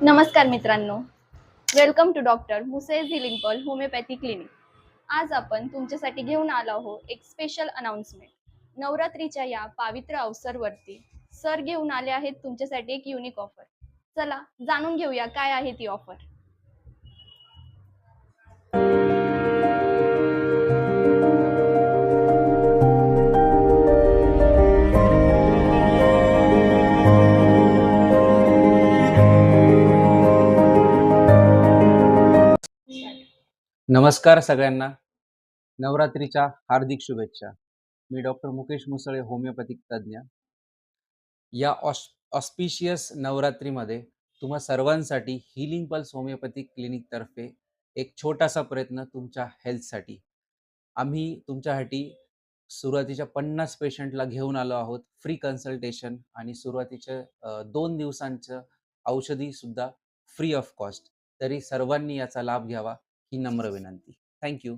नमस्कार मित्रांनो, welcome to doctor Muse's healing Paul homeopathy clinic. आज आपण तुमच्यासाठी घेऊन आलो आहोत एक स्पेशल अनाउन्समेंट. नवरात्रीच्या या पवित्र अवसरवरती सर घेऊन आले आहेत तुमच्यासाठी एक युनिक ऑफर. चला जाणून घेऊया काय आहे ती ऑफर. नमस्कार सगळ्यांना. नवरात्रीच्या हार्दिक शुभेच्छा. मी डॉक्टर मुकेश मुसळे, होमिओपॅथिक तज्ज्ञ. या ऑस्पिशियस नवरात्रीमध्ये तुम्हा सर्वांसाठी हिलिंग पल्स होमिओपॅथिक क्लिनिकतर्फे एक छोटासा प्रयत्न तुमच्या हेल्थसाठी. आम्ही तुमच्यासाठी सुरुवातीच्या 50 पेशंटला घेऊन आलो आहोत. फ्री कन्सल्टेशन आणि सुरुवातीच्या 2 दिवसांचं औषधीसुद्धा फ्री ऑफ कॉस्ट. तरी सर्वांनी याचा लाभ घ्यावा ही नम्र विनंती. थँक्यू.